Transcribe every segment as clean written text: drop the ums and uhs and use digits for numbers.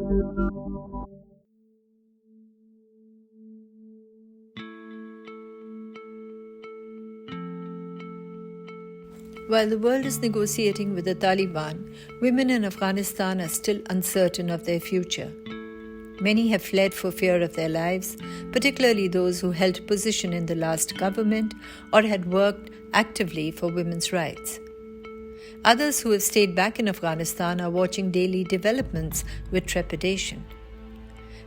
While the world is negotiating with the Taliban, women in Afghanistan are still uncertain of their future. Many have fled for fear of their lives, particularly those who held position in the last government or had worked actively for women's rights. Others who have stayed back in Afghanistan are watching daily developments with trepidation.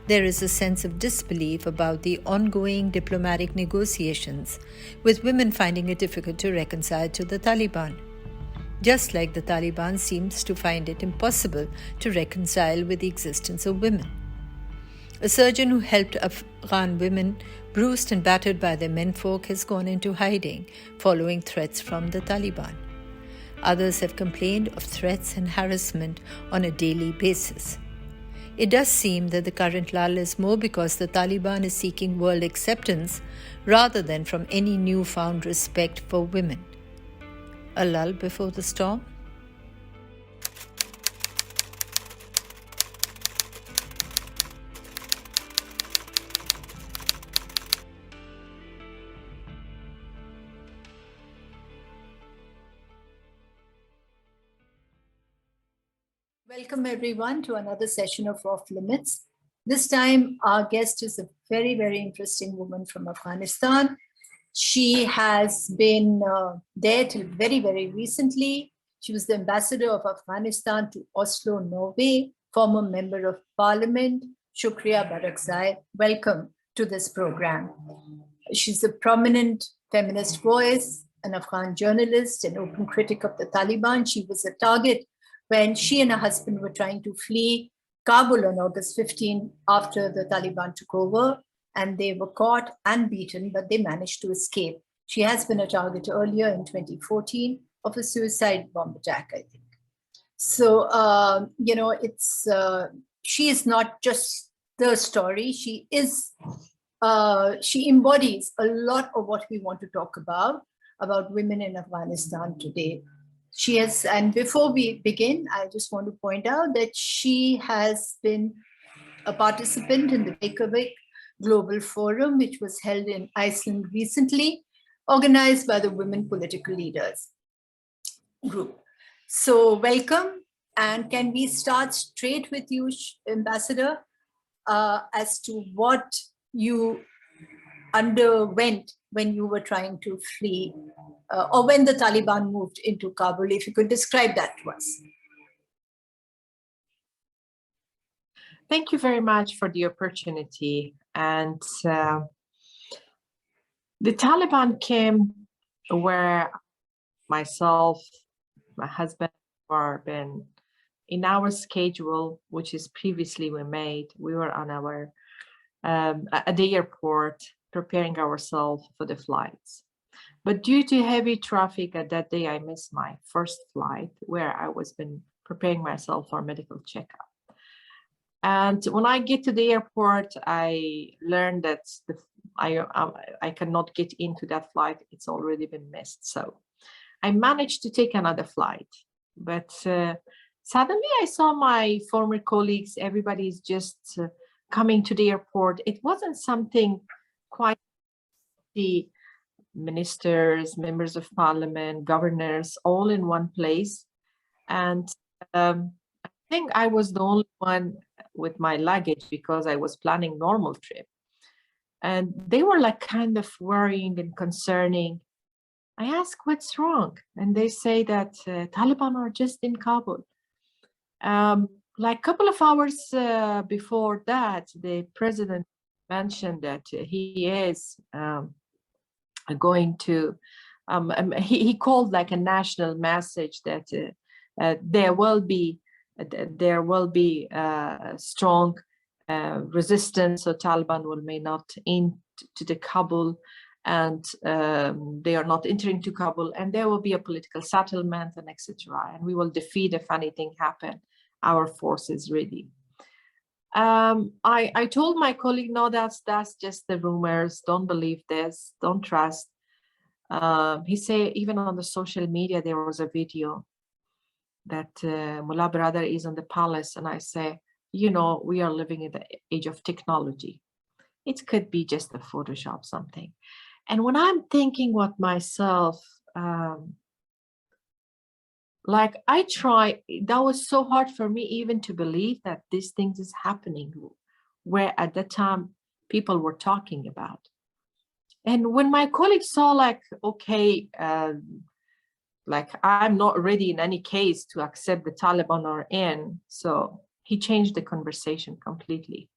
There is a sense of disbelief about the ongoing diplomatic negotiations, with women finding it difficult to reconcile to the Taliban, just like the Taliban seems to find it impossible to reconcile with the existence of women. A surgeon who helped Afghan women bruised and battered by their menfolk has gone into hiding following threats from the Taliban. Others have complained of threats and harassment on a daily basis. It does seem that the current lull is more because the Taliban is seeking world acceptance rather than from any newfound respect for women. A lull before the storm? Welcome everyone to another session of Off Limits. This time our guest is a very, very interesting woman from Afghanistan. She has been there till very, very recently. She was the ambassador of Afghanistan to Oslo, Norway, former member of parliament, Shukria Barakzai. Welcome to this program. She's a prominent feminist voice, an Afghan journalist, an open critic of the Taliban. She was a target when she and her husband were trying to flee Kabul on August 15 after the Taliban took over, and they were caught and beaten, but they managed to escape. She has been a target earlier in 2014 of a suicide bomb attack, I think. So, she is not just the story. She embodies a lot of what we want to talk about women in Afghanistan today. She has, and before we begin, I just want to point out that she has been a participant in the Reykjavík Global Forum, which was held in Iceland recently, organized by the Women Political Leaders group. So welcome, and can we start straight with you, Ambassador, as to what you underwent when you were trying to flee, or when the Taliban moved into Kabul, if you could describe that to us. Thank you very much for the opportunity. And the Taliban came where myself, my husband, were been in our schedule, which is previously we were on our at the airport preparing ourselves for the flights. But due to heavy traffic at that day, I missed my first flight where I was been preparing myself for medical checkup. And when I get to the airport, I learned that I cannot get into that flight. It's already been missed. So I managed to take another flight. But suddenly I saw my former colleagues, everybody's just coming to the airport. It wasn't something quite the ministers, members of parliament, governors, all in one place. And I think I was the only one with my luggage because I was planning normal trip. And they were like kind of worrying and concerning. I asked, what's wrong? And they say that Taliban are just in Kabul. Like a couple of hours before that, the president mentioned that he is going to, he called like a national message that there will be strong resistance, so Taliban may not into the Kabul, and they are not entering to Kabul, and there will be a political settlement and etc. And we will defeat if anything happen. Our force is ready. I told my colleague, no, that's just the rumors. Don't believe this. Don't trust. He said even on the social media there was a video that Mullah brother is on the palace, and I say, you know, we are living in the age of technology. It could be just a Photoshop something. And when I'm thinking what myself, like I try, that was so hard for me even to believe that these things is happening, where at that time people were talking about. And when my colleagues saw like, okay, like I'm not ready in any case to accept the Taliban are in, so he changed the conversation completely.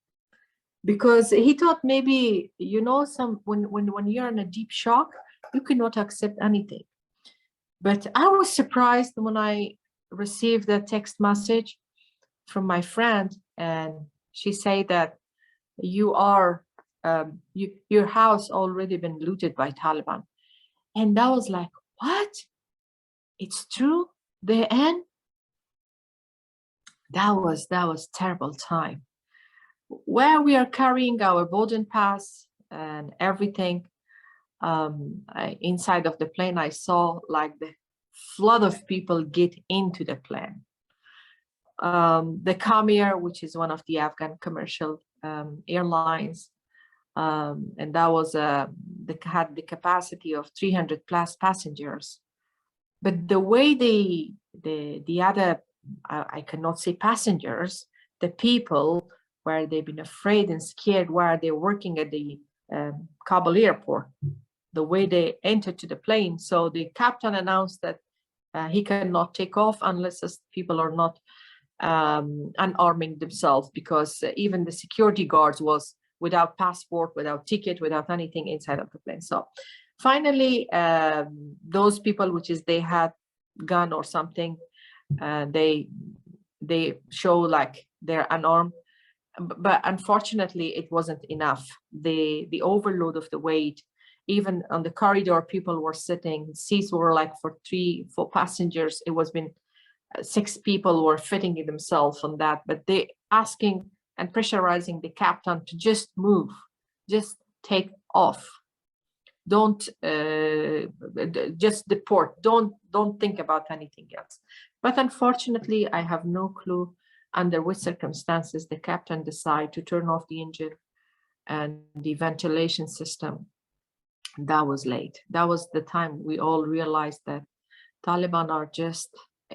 Because he thought maybe, you know, when you're in a deep shock, you cannot accept anything. But I was surprised when I received a text message from my friend, and she said that you are your house already been looted by Taliban. And that was like, what? It's true? The end? That was terrible time. Where we are carrying our boarding pass and everything, inside of the plane, I saw like the flood of people get into the plane. The Khmer, which is one of the Afghan commercial airlines, and that was had the capacity of 300 plus passengers. But the way the other, I cannot say passengers, the people, where they've been afraid and scared while they're working at the Kabul airport, the way they entered to the plane. So the captain announced that he cannot take off unless people are not unarming themselves, because even the security guards was without passport, without ticket, without anything inside of the plane. So finally, those people, which is they had gun or something, they show like they're unarmed. But unfortunately, it wasn't enough. The overload of the weight, even on the corridor, people were sitting, seats were like for 3-4 passengers. It was been 6 people were fitting themselves on that, but they asking and pressurizing the captain to just move, just take off. Don't just deport. Don't think about anything else. But unfortunately, I have no clue under which circumstances the captain decided to turn off the engine and the ventilation system. That was late. That was the time we all realized that Taliban are just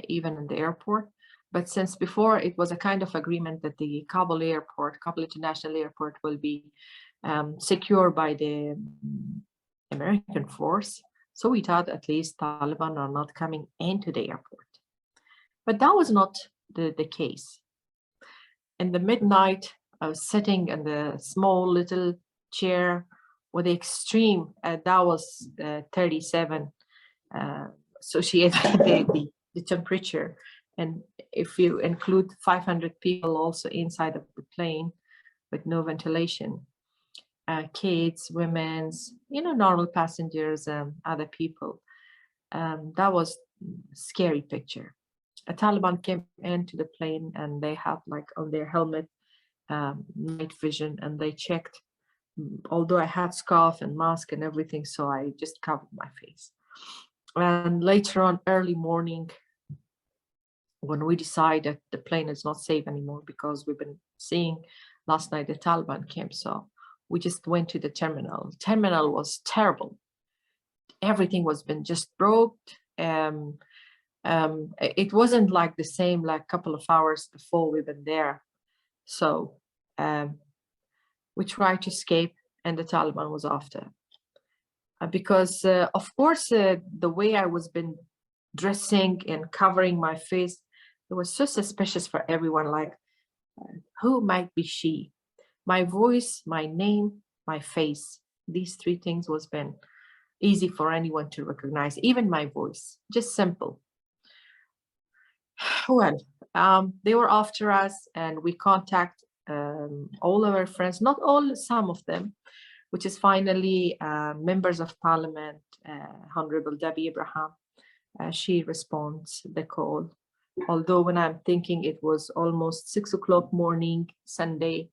even in the airport. But since before it was a kind of agreement that the Kabul airport, Kabul International Airport, will be secured by the American force. So we thought at least Taliban are not coming into the airport. But that was not the case. In the midnight, I was sitting in the small little chair with the extreme, that was 37, associated the temperature. And if you include 500 people also inside of the plane with no ventilation, kids, women's, you know, normal passengers, other people, that was a scary picture. A Taliban came into the plane and they had like on their helmet night vision, and they checked, although I had scarf and mask and everything, so I just covered my face. And later on, early morning, when we decided the plane is not safe anymore because we've been seeing last night the Taliban came, so we just went to the terminal. Terminal was terrible. Everything was been just broke. It wasn't like the same like a couple of hours before we've been there. So we tried to escape, and the Taliban was after. Because of course, the way I was been dressing and covering my face, it was so suspicious for everyone, like, who might be she? My voice, my name, my face, these 3 things was been easy for anyone to recognize, even my voice, just simple. Well, they were after us, and we contact all of our friends, not all, some of them, which is finally members of parliament, Honorable Debbie Abraham. She responds the call. Although when I'm thinking it was almost 6 o'clock morning, Sunday,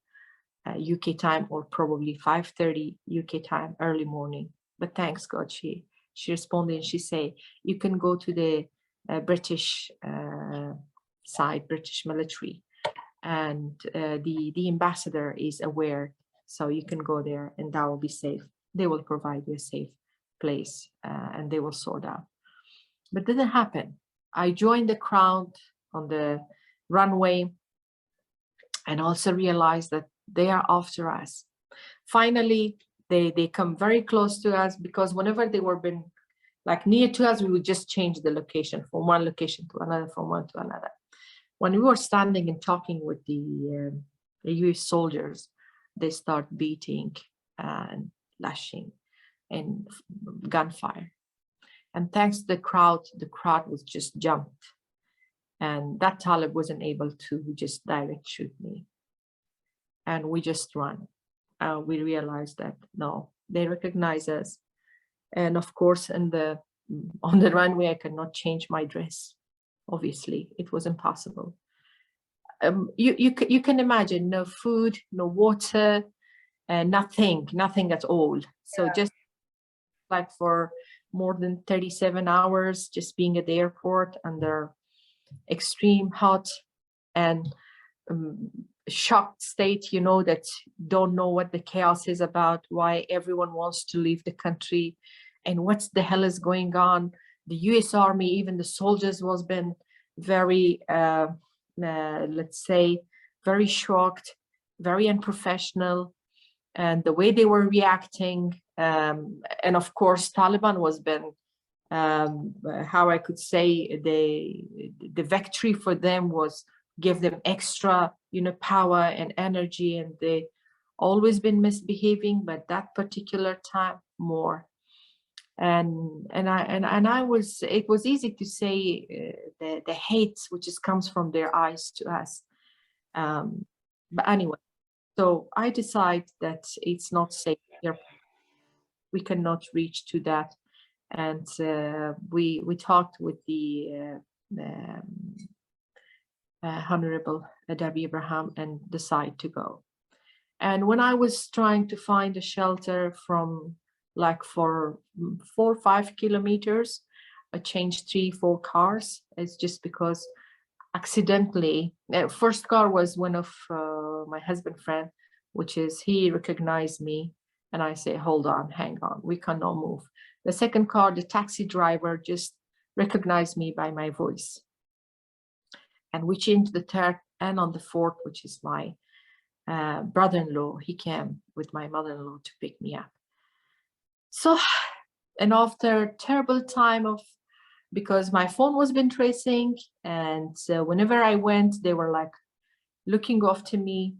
UK time, or probably 5:30 UK time, early morning. But thanks God, she responded, and she say, you can go to the British side, British military. and the ambassador is aware, so you can go there and that will be safe. They will provide you a safe place, and they will sort out. But it didn't happen. I joined the crowd on the runway and also realized that they are after us. Finally, they come very close to us, because whenever they were been like near to us, we would just change the location from one location to another, from one to another. When we were standing and talking with the US soldiers, they start beating and lashing and gunfire. And thanks to the crowd was just jumped. And that Talib wasn't able to just direct shoot me. And we just run. We realized that, no, they recognize us. And of course, on the runway, I could not change my dress. Obviously, it was impossible. You can imagine, no food, no water, nothing at all. So just like for more than 37 hours, just being at the airport under extreme hot and shocked state, you know, that don't know what the chaos is about, why everyone wants to leave the country, and what the hell is going on. The US Army, even the soldiers, was been very, let's say, very shocked, very unprofessional, and the way they were reacting. And of course, Taliban was been, how I could say, the victory for them was give them extra, you know, power and energy, and they always been misbehaving, but that particular time more. And I was, it was easy to say the hate which is comes from their eyes to us. But anyway, so I decide that it's not safe here. We cannot reach to that. And we talked with the Honorable Debbie Abraham and decide to go. And when I was trying to find a shelter from like for 4 or 5 kilometers, I changed 3-4 cars. It's just because accidentally, first car was one of my husband friend, which is he recognized me, and I say, hold on, hang on, we cannot move. The second car, the taxi driver just recognized me by my voice. And we changed the third, and on the fourth, which is my brother-in-law, he came with my mother-in-law to pick me up. So, and after a terrible time of, because my phone was been tracing, and whenever I went, they were like looking after me,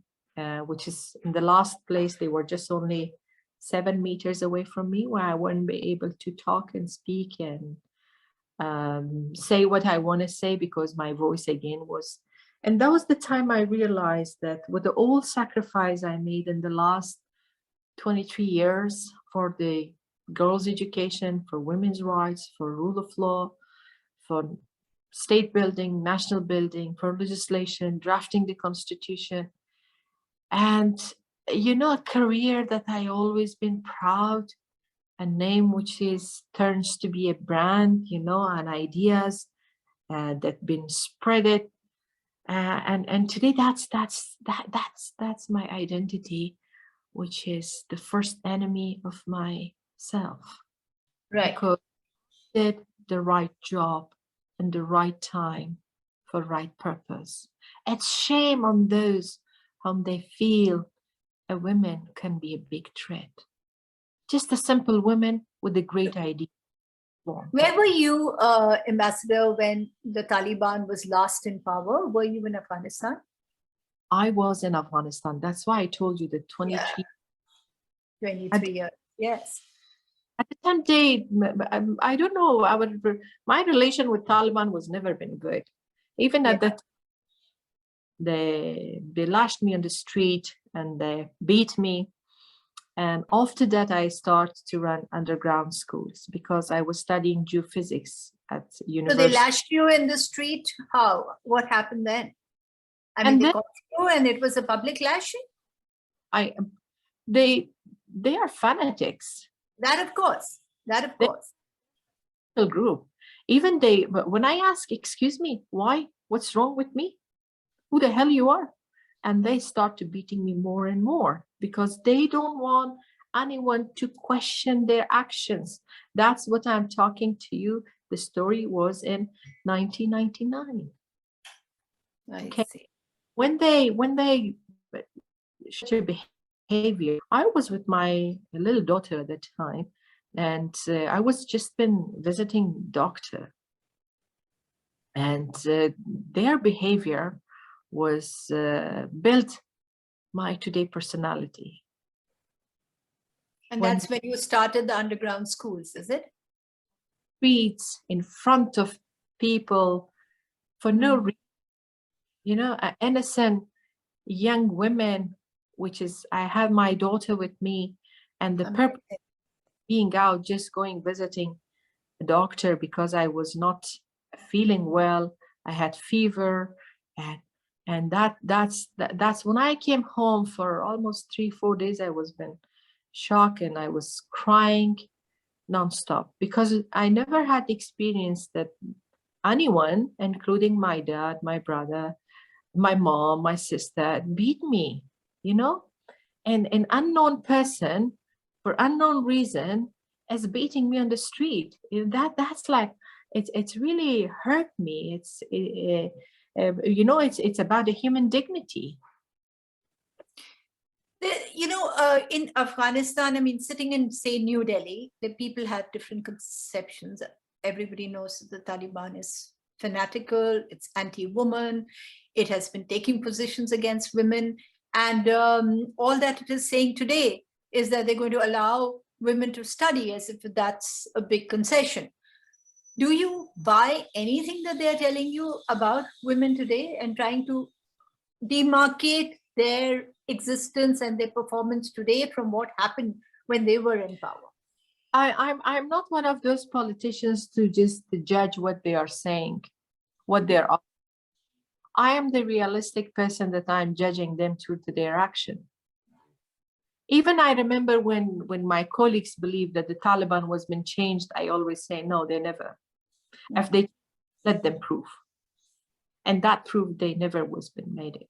which is in the last place, they were just only 7 meters away from me, where I wouldn't be able to talk and speak and say what I want to say, because my voice again was, and that was the time I realized that with the old sacrifice I made in the last 23 years for the girls' education, for women's rights, for rule of law, for state building, national building, for legislation, drafting the constitution, and, you know, a career that I always been proud, a name which is turns to be a brand, you know, and ideas that been spread it, and today that's my identity, which is the first enemy of myself. Right. Because I did the right job in the right time for right purpose. It's shame on those whom they feel a woman can be a big threat. Just a simple woman with a great idea. Where were you, Ambassador, when the Taliban was last in power? Were you in Afghanistan? I was in Afghanistan. That's why I told you the 23. 23 years, yes. At the time, I don't know, my relation with Taliban was never been good. Even at that, they lashed me on the street and they beat me. And after that, I started to run underground schools because I was studying geophysics at university. So they lashed you in the street? How? What happened then? I mean, they caught you and it was a public lashing? They are fanatics. That of course. Group. But when I ask, excuse me, why? What's wrong with me? Who the hell you are? and they start to beating me more and more because they don't want anyone to question their actions. That's what I'm talking to you. The story was in 1999. I Okay. see. When they showed their behavior, I was with my little daughter at the time, and I was just been visiting doctor, and their behavior was built my today personality. And When that's when you started the underground schools, is it? streets in front of people for no reason, innocent young women, which is, I had my daughter with me, and the purpose of being out, just going visiting a doctor because I was not feeling well. I had fever, and that's when I came home for almost 3-4 days. I was been shocked and I was crying nonstop because I never had experience that anyone, including my dad, my brother, my mom, my sister, beat me, and an unknown person for unknown reason is beating me on the street. That's like, it's really hurt me. It's about the human dignity. In Afghanistan, I mean, sitting in, say, New Delhi, the people have different conceptions. Everybody knows that the Taliban is fanatical, it's anti-woman, it has been taking positions against women. And all that it is saying today is that they're going to allow women to study, as if that's a big concession. Do you buy anything that they're telling you about women today and trying to demarcate their existence and their performance today from what happened when they were in power? I'm not one of those politicians to just judge what they are saying, what they're. I am the realistic person that I'm judging them through to their action. Even I remember when my colleagues believe that the Taliban was been changed, I always say, no, they never. If they let them prove. And that proved they never was been made it.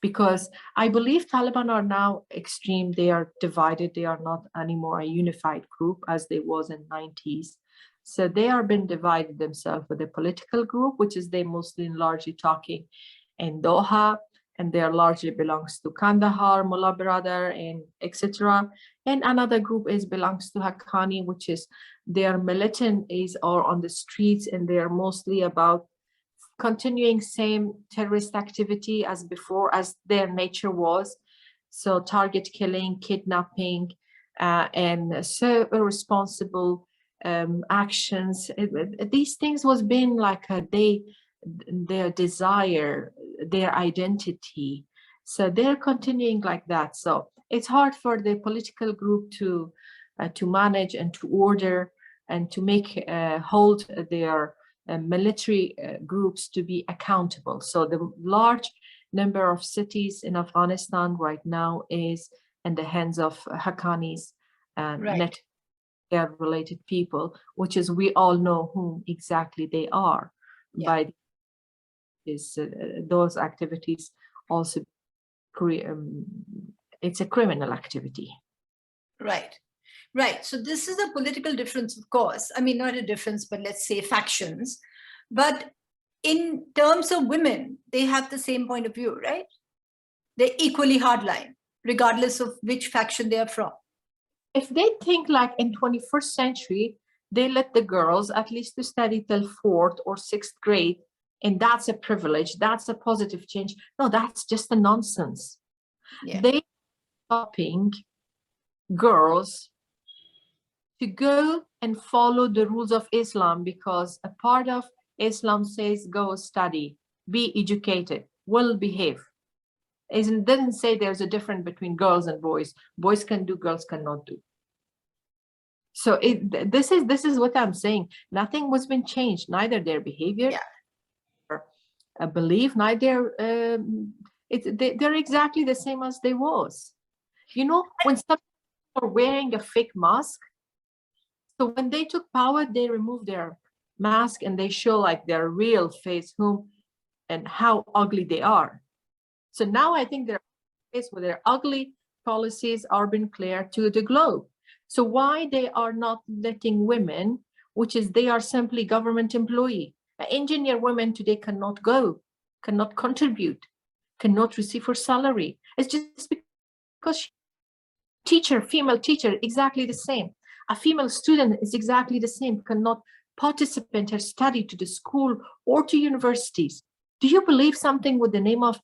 Because I believe Taliban are now extreme. They are divided. They are not anymore a unified group as they was in 90s. So they are been divided themselves with a political group, which is they mostly largely talking in Doha, and they are largely belongs to Kandahar, Mullah Brother, and etc. And another group is belongs to Haqqani, which is their militant is or on the streets, and they are mostly about continuing same terrorist activity as before, as their nature was. So target killing, kidnapping, and so irresponsible actions. These things was been like their desire, their identity. So they're continuing like that. So it's hard for the political group to manage and to order and to make hold their military groups to be accountable. So the large number of cities in Afghanistan right now is in the hands of Haqqanis and Right. related people, which is we all know whom exactly they are. Yeah. By those activities also it's a criminal activity. Right. Right. So this is a political difference, of course. I mean, not a difference, but let's say factions. But in terms of women, they have the same point of view, right? They're equally hardline, regardless of which faction they are from. If they think like in 21st century, they let the girls at least to study till 4th or 6th grade, and that's a privilege, that's a positive change. No, that's just a nonsense. Yeah. They stopping girls to go and follow the rules of Islam because a part of Islam says go study, be educated, well behave. It doesn't say there's a difference between girls and boys. Boys can do, girls cannot do. So this is what I'm saying. Nothing was been changed, neither their behavior, or a belief, neither they're exactly the same as they was. When some are wearing a fake mask, so when they took power, they removed their mask and they show like their real face, whom and how ugly they are. So now I think there are places where their ugly policies are being clear to the globe. So why they are not letting women, which is they are simply government employee. Engineer women today cannot go, cannot contribute, cannot receive her salary. It's just because teacher, female teacher, exactly the same. A female student is exactly the same, cannot participate or study to the school or to universities. Do you believe something with the name of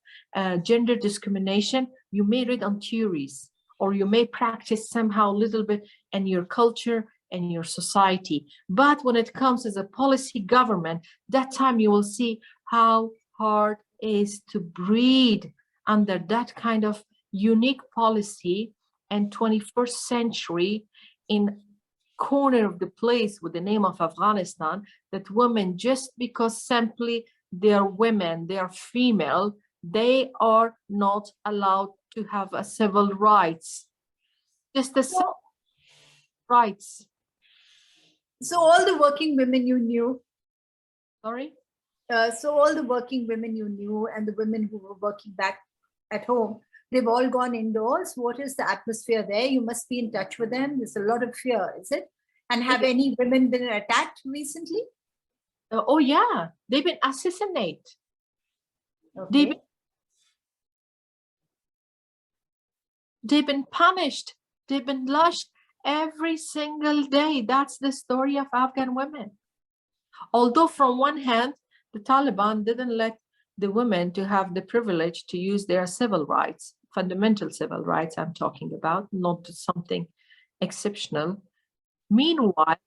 gender discrimination? You may read on theories, or you may practice somehow a little bit in your culture and your society. But when it comes as a policy government, that time you will see how hard it is to breed under that kind of unique policy and 21st century in corner of the place with the name of Afghanistan, that women, just because simply they're women, they're female, they are not allowed to have a civil rights. Just the civil rights. So all the working women you knew. Sorry? So all the working women you knew and the women who were working back at home, they've all gone indoors. What is the atmosphere there? You must be in touch with them. There's a lot of fear, is it? And have any women been attacked recently? Oh yeah, they've been assassinated. Okay. They've been punished. They've been lashed every single day. That's the story of Afghan women. Although from one hand, the Taliban didn't let the women to have the privilege to use their civil rights, fundamental civil rights I'm talking about, not something exceptional. Meanwhile,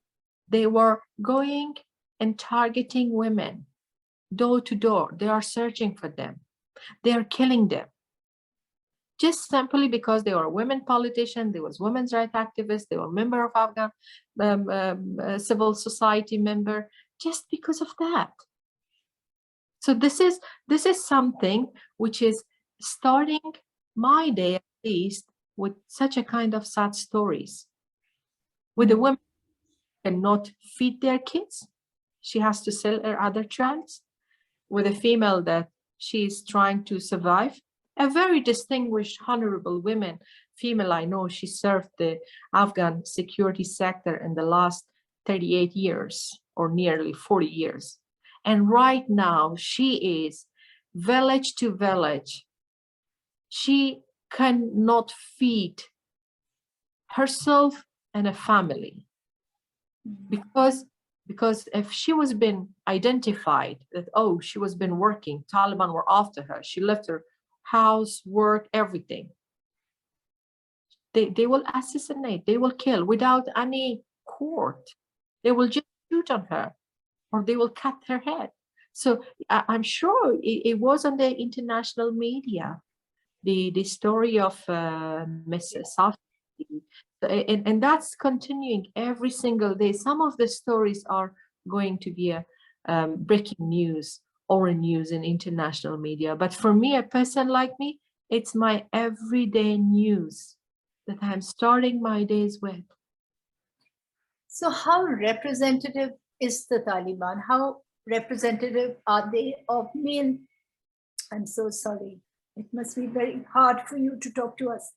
they were going and targeting women door to door. They are searching for them. They are killing them. Just simply because they were women politicians, they was women's rights activists, they were member of Afghan civil society member, just because of that. So this is something which is starting my day at least with such a kind of sad stories. With the women cannot feed their kids, she has to sell her other childs. With a female that she is trying to survive, a very distinguished, honorable woman, female I know, she served the Afghan security sector in the last 38 years or nearly 40 years. And right now she is village to village. She cannot feed herself and a family because if she was been identified that, oh, she was been working, Taliban were after her, she left her house, work, everything, they will assassinate, they will kill without any court. They will just shoot on her or they will cut her head. So I'm sure it was on the international media, the story of Mrs. Safi. And that's continuing every single day. Some of the stories are going to be a breaking news or a news in international media. But for me, a person like me, it's my everyday news that I'm starting my days with. So how representative is the Taliban? How representative are they of male? I'm so sorry. It must be very hard for you to talk to us.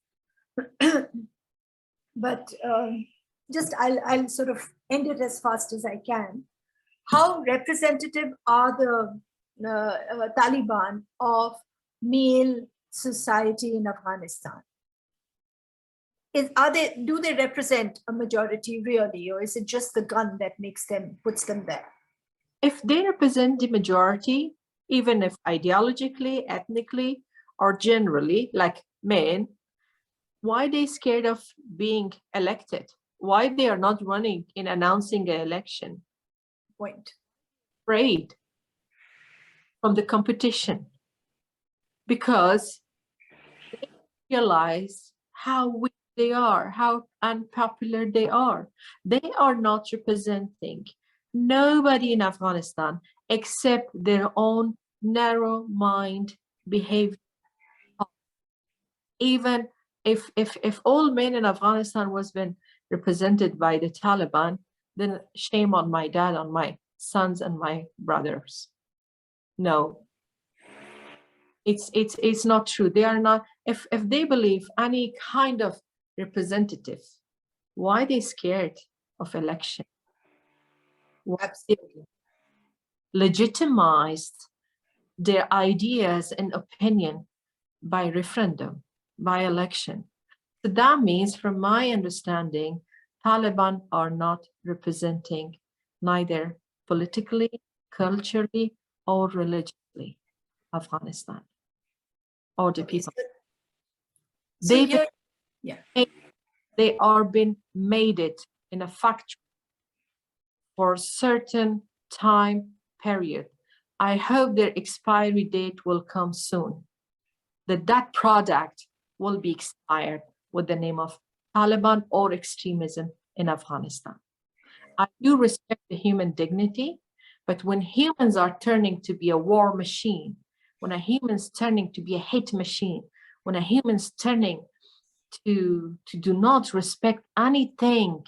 But just I'll sort of end it as fast as I can. How representative are the Taliban of male society in Afghanistan? Do they represent a majority really, or is it just the gun that puts them there? If they represent the majority, even if ideologically, ethnically, or generally, like men, why are they scared of being elected? Why they are not running in announcing an election? Point. Afraid from the competition because they realize how weak they are, how unpopular they are. They are not representing nobody in Afghanistan except their own narrow mind behavior. Even if all men in Afghanistan was been represented by the Taliban, then shame on my dad, on my sons and my brothers. No. It's not true. They are not. If they believe any kind of representative, why are they scared of election? Absolutely. Legitimized their ideas and opinion by referendum, by election. So that means, from my understanding, Taliban are not representing neither politically, culturally, or religiously Afghanistan or the Okay, people. so They here, yeah. they are being made it in a factory for a certain time period. I hope their expiry date will come soon, that product will be expired with the name of Taliban or extremism in Afghanistan. I do respect the human dignity, but when humans are turning to be a war machine, when a human's turning to be a hate machine, when a human's turning to do not respect anything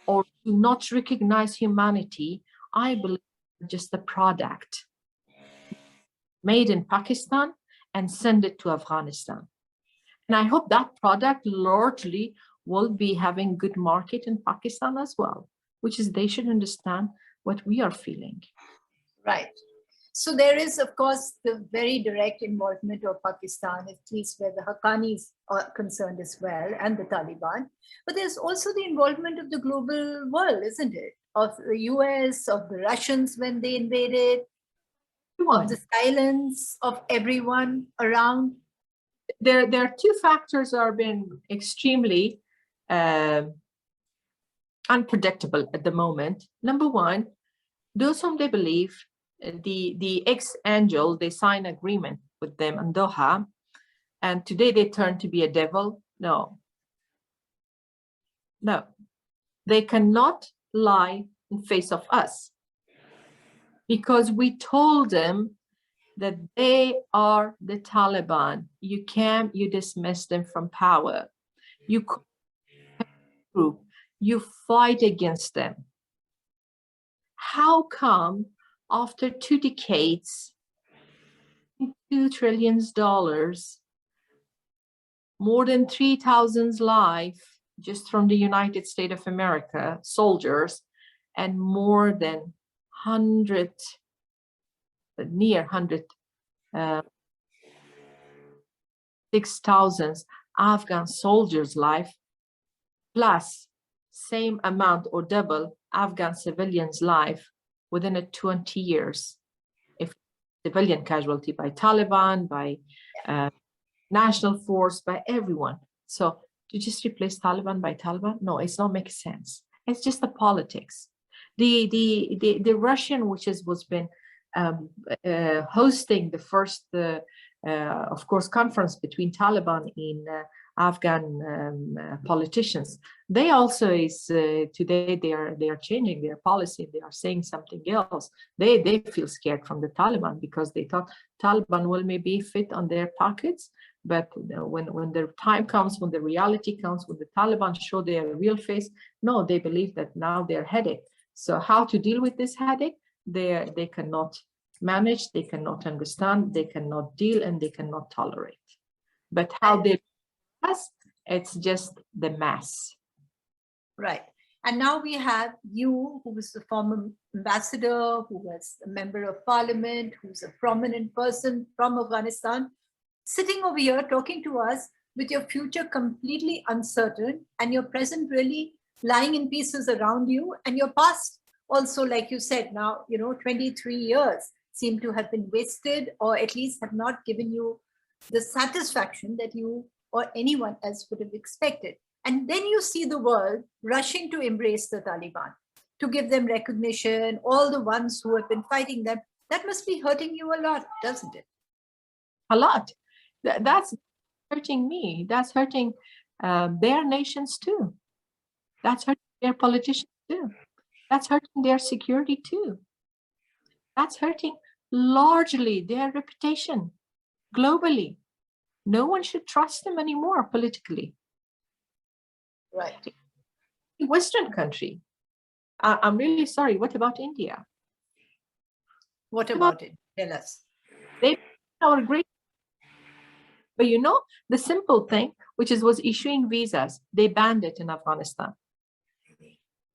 or to not recognize humanity, I believe just a product made in Pakistan and send it to Afghanistan. And I hope that product largely will be having good market in Pakistan as well, which is they should understand what we are feeling. Right. So there is, of course, the very direct involvement of Pakistan, at least where the Haqqanis are concerned as well, and the Taliban. But there's also the involvement of the global world, isn't it? Of the US, of the Russians when they invaded, of the silence of everyone around. There are two factors that are being extremely unpredictable at the moment. Number one, those whom they believe, the ex-angel, they sign agreement with them in Doha, and today they turn to be a devil. No, they cannot lie in face of us, because we told them that they are the Taliban. You dismiss them from power. You group, you fight against them. How come after 2 decades, $2 trillion, more than 3,000 lives just from the United States of America, soldiers, and more than 100, near 100, 6,000 Afghan soldiers' life, plus same amount or double Afghan civilians' life within a 20 years. If civilian casualty by Taliban, by national force, by everyone. So to just replace Taliban by Taliban, no, it's not making sense. It's just the politics. The Russian, which was been hosting the first, of course, conference between Taliban in Afghan politicians. They also is today they are changing their policy. They are saying something else. They feel scared from the Taliban because they thought Taliban will maybe fit on their pockets, but when the time comes, when the reality comes, when the Taliban show their real face, no, they believe that now they're headache. So how to deal with this headache? They cannot manage, they cannot understand, they cannot deal, and they cannot tolerate. But how they pass, it's just the mass. Right. And now we have you, who was the former ambassador, who was a member of parliament, who's a prominent person from Afghanistan, sitting over here talking to us with your future completely uncertain and your present really lying in pieces around you, and your past also, like you said, now, 23 years seem to have been wasted, or at least have not given you the satisfaction that you or anyone else would have expected. And then you see the world rushing to embrace the Taliban, to give them recognition, all the ones who have been fighting them. That must be hurting you a lot, doesn't it? A lot. That's hurting me. That's hurting their nations too. That's hurting their politicians too. That's hurting their security too. That's hurting largely their reputation globally. No one should trust them anymore politically. Right. Western country. I'm really sorry. What about India? What about it? Tell us. They our great But you know, the simple thing, which was issuing visas, they banned it in Afghanistan.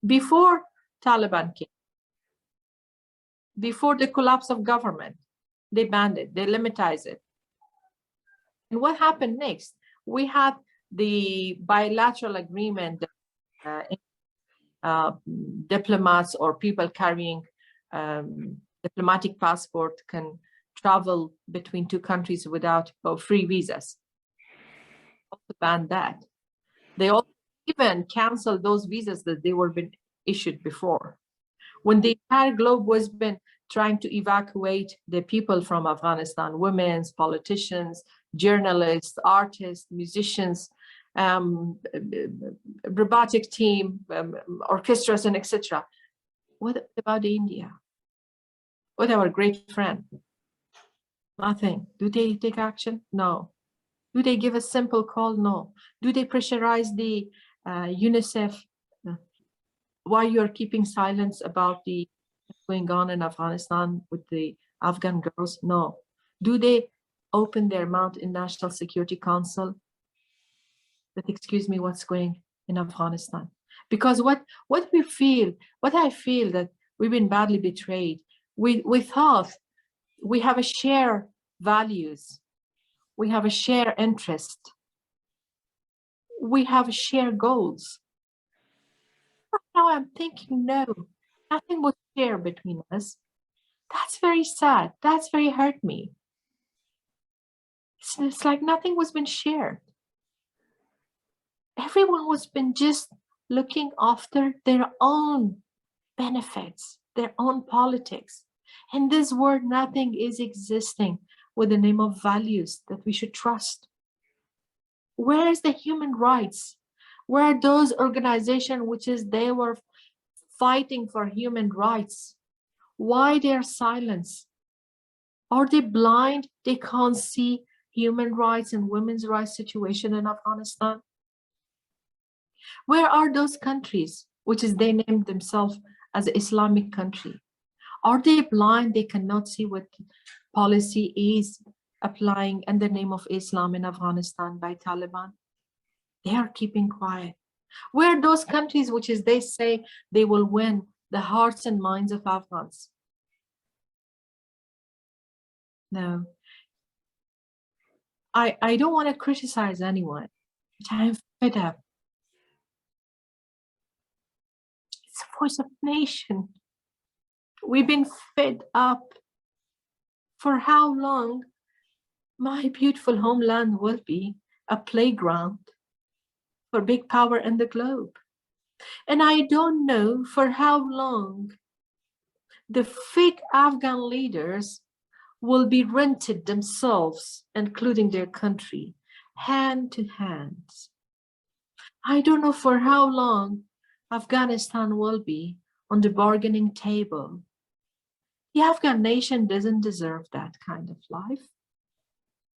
Before Taliban came, before the collapse of government, they banned it, they limitized it. And what happened next? We had the bilateral agreement that diplomats or people carrying diplomatic passport can travel between two countries without free visas. Also banned that. They also even canceled those visas that they were been issued before. When the entire globe was been trying to evacuate the people from Afghanistan, women, politicians, journalists, artists, musicians, robotic team, orchestras, and etc. What about India? What our great friend? Nothing. Do they take action? No. Do they give a simple call? No. Do they pressurize the UNICEF? No. Why you are keeping silence about the going on in Afghanistan with the Afghan girls? No. Do they open their mouth in National Security Council that, excuse me, what's going in Afghanistan? Because what we feel, what I feel that we've been badly betrayed. We thought we have a shared values. We have a shared interest. We have shared goals. Now I'm thinking, no, nothing was shared between us. That's very sad. That's very hurt me. It's like nothing was been shared. Everyone was been just looking after their own benefits, their own politics. In this world, nothing is existing with the name of values that we should trust. Where is the human rights? Where are those organizations which is they were fighting for human rights? Why their silence? Are they blind? They can't see human rights and women's rights situation in Afghanistan? Where are those countries which is they named themselves as an Islamic country? Are they blind? They cannot see what policy is applying in the name of Islam in Afghanistan by Taliban? They are keeping quiet. Where are those countries which is they say they will win the hearts and minds of Afghans? No. I don't want to criticize anyone, but I am fed up. It's a voice of nation. We've been fed up. For how long my beautiful homeland will be a playground for big power in the globe. And I don't know for how long the fake Afghan leaders will be rented themselves, including their country, hand to hand. I don't know for how long Afghanistan will be on the bargaining table. The Afghan nation doesn't deserve that kind of life.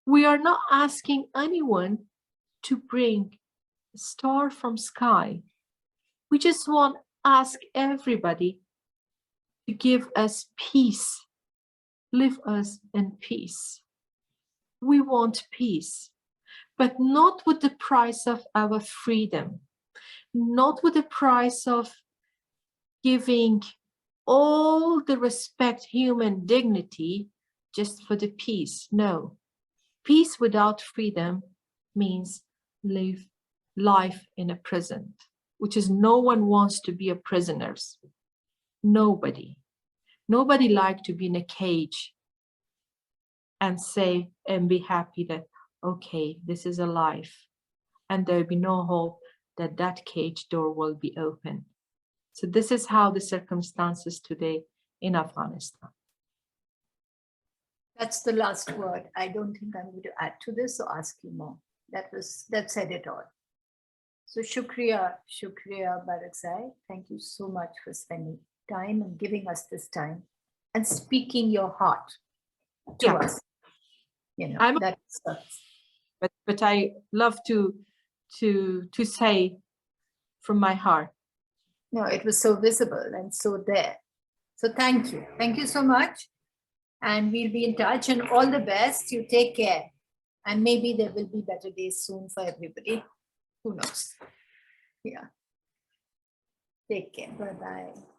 We are not asking anyone to bring a star from sky. We just want to ask everybody to give us peace, live us in peace. We want peace, but not with the price of our freedom, not with the price of giving all the respect, human dignity, just for the peace. No. Peace without freedom means live life in a prison, which is no one wants to be a prisoner. Nobody. Nobody likes to be in a cage and say and be happy that, okay, this is a life. And there'll be no hope that that cage door will be open. So this is how the circumstances today in Afghanistan. That's the last word. I don't think I'm going to add to this or ask you more. That said it all. So Shukria Barakzai, thank you so much for spending time and giving us this time and speaking your heart to us. You know, but I love to say from my heart. No, it was so visible and so there. So thank you. Thank you so much. And we'll be in touch and all the best. You take care. And maybe there will be better days soon for everybody. Who knows? Yeah. Take care. Bye-bye.